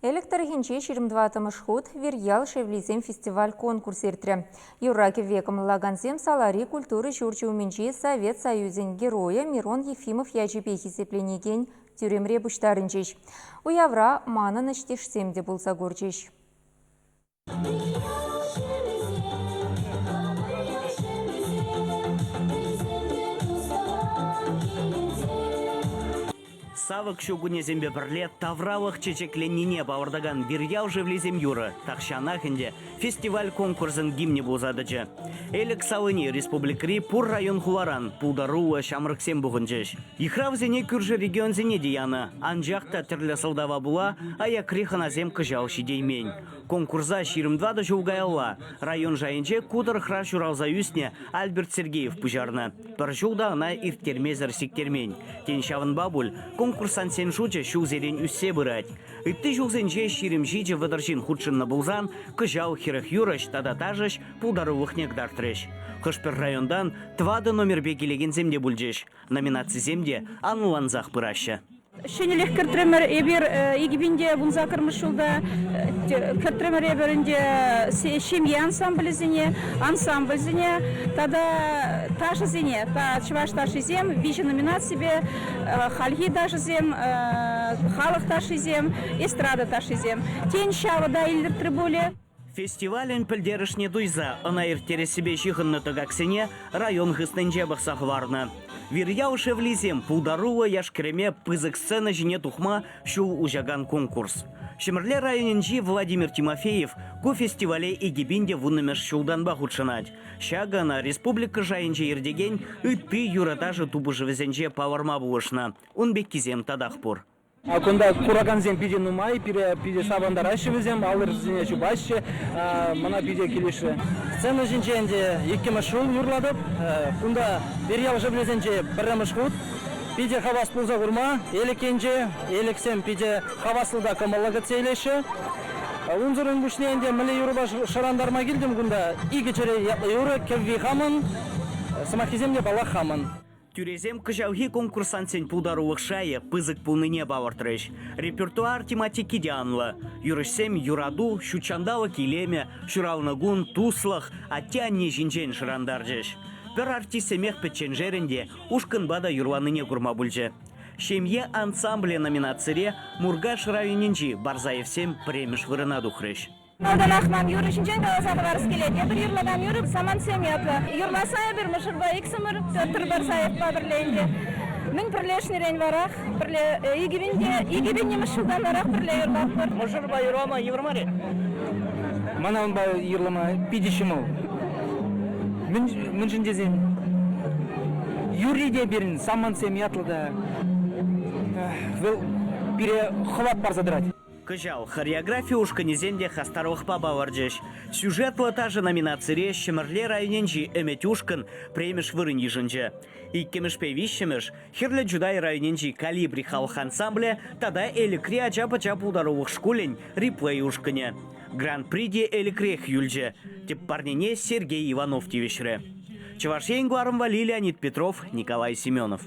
Электрохинче 22 ход Вирьял Шевлизем фестиваль конкурс иртре. Юраки веком лагансем салари культуры журчу уменчи Совет Союзен героя Мирон Ефимов яжипе хисепленеген тюремре буштарынчиш. Уявра мана наштишсемде булса горчиш. Савык шугуне зембе бірле тавралық чечекленіне бауырдаган Вирьял Шевлизем юры. Тақшанахынде фестиваль конкурсын гимне болзадычы. Элік савыне республикри пур район хуларан пулдаруы шамрыксем бұғынчыш. Ихравзене күржі регионзене deyаны. Анжақта тірлі сылдава була, ая криханазем кыжал шидеймень. Конкурса 22 жулгайалла. Район жайынче кудыр хра шуралза үсне Альберт Сергеев пужарны. Бір жылда ана ирттермезір сиктермень. Теншавын бабуль конкурсан сен жучы шулзерен үссе бұрать. Итті жулзенже ширим жиджі выдыржин худшынны бұлзан, кыжал хирых юрыш тада тажыш пулдарулық негдартрыш. Хышпер райондан твады номер бекелеген земде бүлжеш. Номинация земде аныланзақ бұрашы. Шенелек кіртремер ебір егібінде бұнза кірміш жылда кіртремер ебірінде семье ансамблізіне, тада ташы зене, чываш ташы зем, вижі номинация бе, халхи ташы зем, халық ташы зем, эстрада ташы зем. Тен шавыда илдіртірі боле. Фестивален пілдерішне дуйза, ана ерттері себе жиғынны тұғаксене район ғыстынже бұқсақ варны. Вирьял Шевлизем пулдаруы яшкреме пызык сцена жіне тухма шул ужаган конкурс. Шемірле районенжи Владимир Тимофеев ку фестивале игибинде вуннымеш шулдан бахудшынать. Шагана республика жайынже ердеген үтпі юратажы тубыжывезенже паварма булышна. Он беккизем тадахпур. Акунда кураганзем пиде нумай, пиде сабандар ашевезем, алыр зене чубаще, мана пиде келеші. Сцена жинченде еккемі шул юрладып, кунда Вирьял Шевлизенже біріміш худ, пиде хавас пулза ғурма, елекенже, елексем пиде хавасылда камаллага цейлеші. Унзырын бүшнеенде мілі юрба шарандарма келдім, кунда игечері юры кевви хамын, самахиземде бала хамын. Тюрезем кыжауги конкурсантсен пулдарулық шайы пызык пулныне бавартрыш. Репертуар тематики дианлы. Юрышсем юраду, шучандалы килеме, шуралнагун, туслых, аттянне жинчен шырандаржыш. Бір артисемех петченжерінде ушкынбада юрланыне курма бүлжі. Шемье ансамбле номинацире Мургаш районенжи Барзаевсем премиш вырына духрыш. Алдан ақмам юры жинчен қаласады барыс келеді. Бір юрладан юрып саман семьяты. Юрласая бір мұшырба ексімір тұр бар сайықпа бірлейінде. Мін бірлешнерен барақ, егебенде мұшылдан барақ бірле юрбақ бір. Мұшырба юрама еврмаре? Манан ба юрлама пидешіміл. Мін жіндезем юриде берін саман семьятлыда бире хват бар задырать. Кыжал, хореография ушканезенде хастарлықпа баварджеш. Сюжетлы тажы номинацире Шемірле районенжи әметюшкан премиш вырын ежінже. Иккемішпе вишемеш, херлі Джудай районенжи калибри халық ансамбле, тада элікре ачапа-чап ударулық шкулен реплей ушкане. Гран-приде элікрех юльже. Теп парнене Сергей Иванов тевешре. Чевашеньгу Армвали Леонид Петров, Николай Семенов.